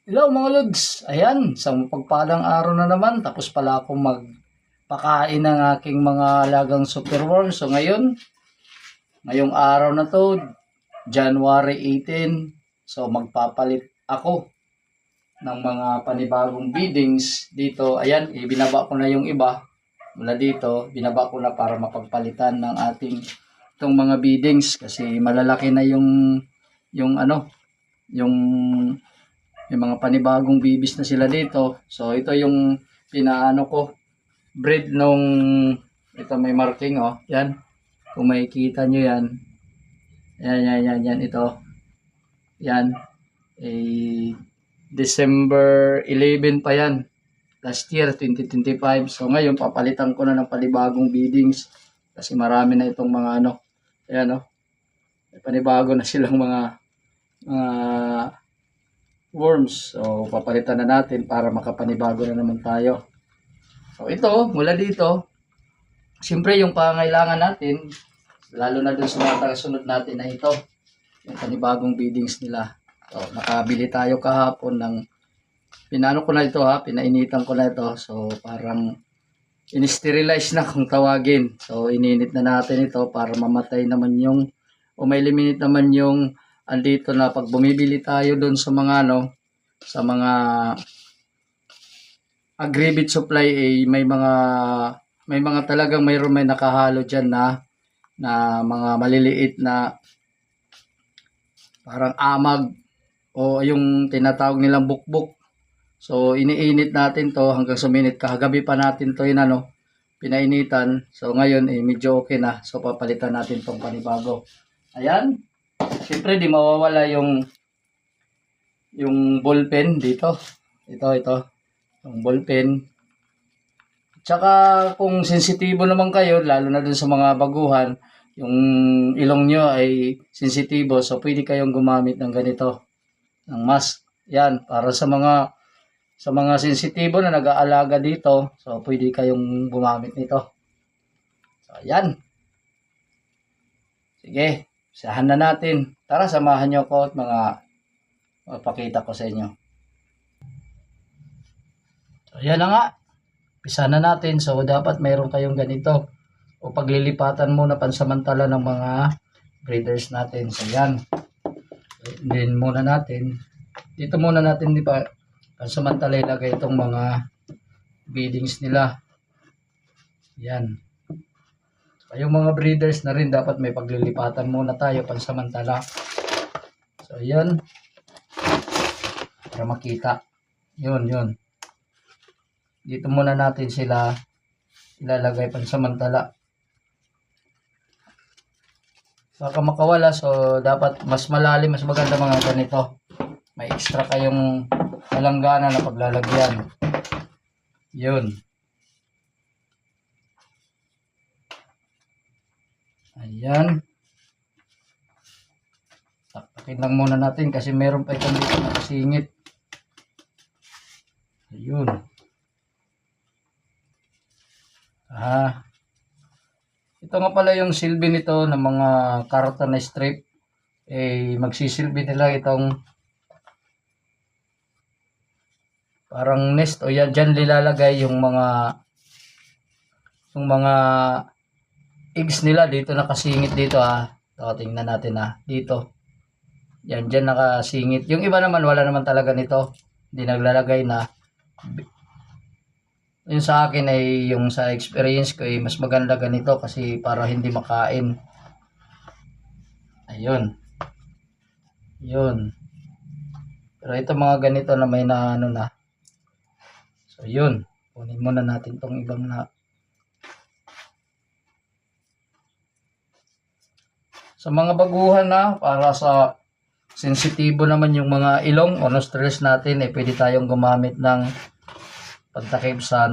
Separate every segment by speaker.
Speaker 1: Hello mga lods, ayan, isang pagpalang araw na naman, tapos pala akong magpakain ng aking mga alagang superworm. So ngayong araw na to, January 18, so magpapalit ako ng mga panibagong feedings dito. Ayan, ibinaba ko na yung iba mula dito, binaba ko na para mapagpalitan ng ating itong mga feedings kasi malalaki na yung yung may mga panibagong bibis na sila dito. So ito yung pinaano ko, breed nung ito may marking yan. Kung makikita nyo yan. Yan ito. Yan. December 11 pa yan. Last year 2025. So ngayon papalitan ko na ng panibagong breedings kasi marami na itong mga ayan may panibago na silang mga worms. So papalitan na natin para makapanibago na naman tayo. So ito, mula dito, siyempre yung pangailangan natin, lalo na dun sa mga sunod natin na ito, yung panibagong feedings nila. So nakabili tayo kahapon ng, pinano ko na ito pinainitan ko na ito. So parang in-sterilize na kung tawagin. So ininit na natin ito para mamatay naman yung, o may eliminate naman yung andito na pag bumibili tayo doon sa mga sa mga agribit supply may mga talagang mayroon may nakahalo diyan na mga maliliit na parang amag o yung tinatawag nilang bukbuk. So iniinit natin to hanggang suminit. Kagabi pa natin to pinainitan. So ngayon medyo okay na. So papalitan natin tong panibago. Ayan. Siyempre di mawawala yung ballpen dito. Ito. Yung ballpen. Tsaka kung sensitibo naman kayo, lalo na dun sa mga baguhan, yung ilong nyo ay sensitibo, so pwede kayong gumamit ng ganito, ng mask. Yan, para sa mga sensitibo na nag-aalaga dito, so pwede kayong gumamit nito. So, yan. Sige. Sahan na natin. Tara, samahan nyo ko at mapakita ko sa inyo. So, yan na nga. Pisa na natin. So, dapat mayroon kayong ganito. O paglilipatan muna pansamantala ng mga breeders natin. So, yan. Then, muna natin. Dito muna natin, di ba, pansamantala ilagay itong mga feedings nila. Yan. Yung mga breeders na rin dapat may paglilipatan muna tayo pansamantala. So yun. Para makita. Yun. Dito muna natin sila ilalagay pansamantala. Baka makawala, so dapat mas malalim, mas maganda mga ganito. May extra kayong malanggana na paglalagyan. Yun. Ayan. Takpakin lang muna natin kasi meron pa itong dito nakasingit. Ayun. Ito nga pala yung silbi nito ng mga karton na strip. Magsisilbi nila itong parang nest o yan, dyan lilalagay yung mga eggs nila dito nakasingit dito tingnan natin dito. Yan, dyan nakasingit. Yung iba naman wala naman talaga nito. Hindi naglalagay na. Yung sa akin ay yung sa experience ko mas maganda ganito kasi para hindi makain. Ayun. Yun. Pero ito mga ganito na may na na. So yun. Kunin muna natin tong ibang sa mga baguhan para sa sensitibo naman yung mga ilong o nostrils natin, pwede tayong gumamit ng pagtakip sa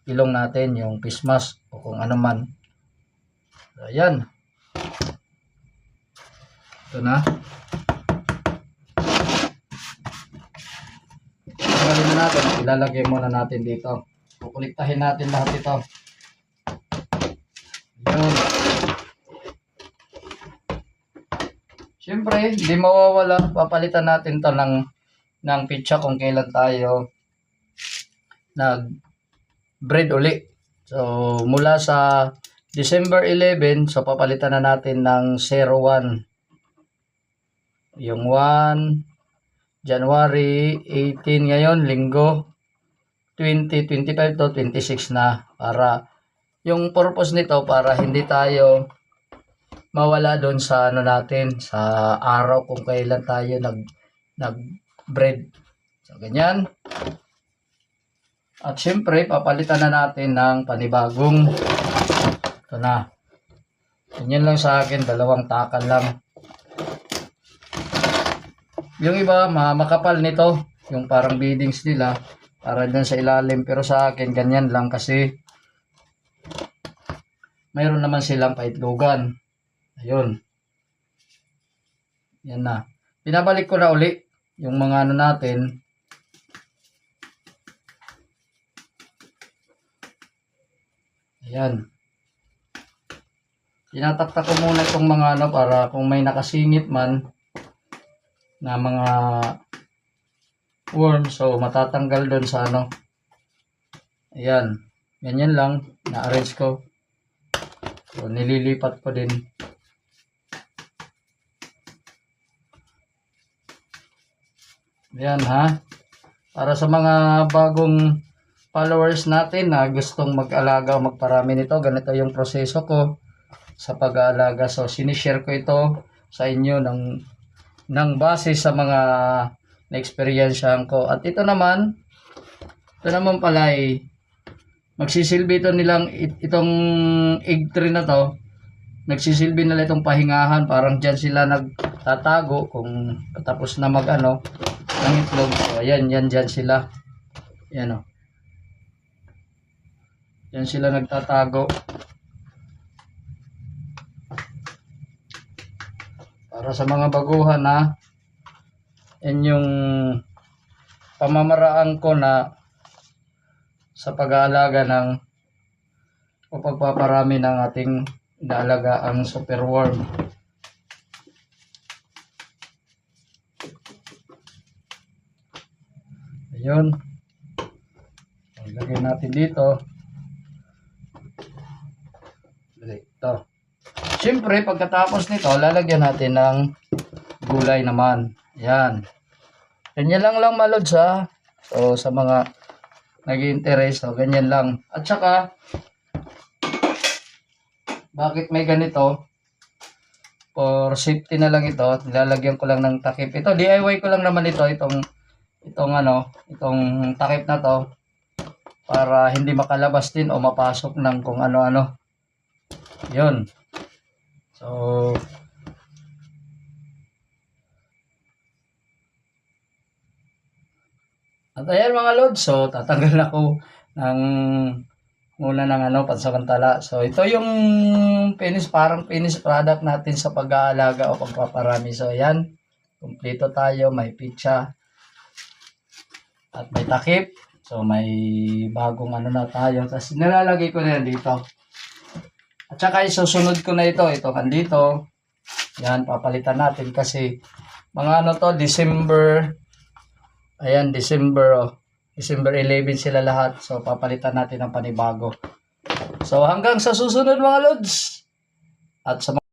Speaker 1: ilong natin, yung face mask o kung ano man. So, ayan. Ito na. Tanggalin na natin. Ilalagay muna natin dito. Kukuliktahin natin lahat ito. Ayan. Siyempre, hindi mawawala. Papalitan natin to ng ng pitsa kung kailan tayo nag-breed uli. So, mula sa December 11, so papalitan na natin ng 01. Yung 1, January 18 ngayon, linggo, 20, 25 to 26 na. Para, yung purpose nito, para hindi tayo mawala doon sa ano natin, sa araw kung kailan tayo nag-breed. So, ganyan. At syempre, papalitan na natin ng panibagong. Ito na. Ganyan lang sa akin, 2 takan lang. Yung iba, makapal nito. Yung parang beadings nila. Para dyan sa ilalim. Pero sa akin, ganyan lang kasi mayroon naman silang paitlogan. Ayun. Yan na. Pinabalik ko na uli yung mga ano natin. Ayan. Tinataktak ko muna itong mga ano para kung may nakasingit man na mga worm, so matatanggal doon sa ano. Ayan. Ganyan lang. Na-arrange ko. So, nililipat ko din. Ayan ha. Para sa mga bagong followers natin na gustong mag-alaga o magparami nito, ganito yung proseso ko sa pag-aalaga. So, sinishare ko ito sa inyo ng base sa mga na-experiensyahan ko. At ito naman pala ay magsisilbi ito nilang itong egg tray na to. Nagsisilbi nila itong pahingahan. Parang dyan sila nagtatago kung tapos na mag-ano ng itlog. So, ayan, dyan sila. Ayan o. Dyan sila nagtatago. Para sa mga baguhan na yan yung pamamaraan ko na sa pag-aalaga ng o pagpaparami ng ating inaalagaan superworm. Ayun. Ilagay natin dito. Ito. Siyempre, pagkatapos nito, lalagyan natin ng gulay naman. Yan. Ganyan lang malods ha. So, sa mga nag-i-interest, so, ganyan lang. At saka, bakit may ganito? For safety na lang ito. Nilalagyan ko lang ng takip. Ito, DIY ko lang naman ito. Itong takip na to. Para hindi makalabas din o mapasok ng kung ano-ano. Yun. So, at ayan mga lods, so tatanggal na ako muna ng pansamantala. So ito yung parang finished product natin sa pag-aalaga o pagpaparami. So ayan, kumpleto tayo, may pitsa at may takip. So may bagong na tayo. Tapos nilalagay ko na yan dito. At saka isusunod ko na ito andito. Yan, papalitan natin kasi mga December. Ayan, December 11 sila lahat. So, papalitan natin ng panibago. So, hanggang sa susunod mga lods. At sa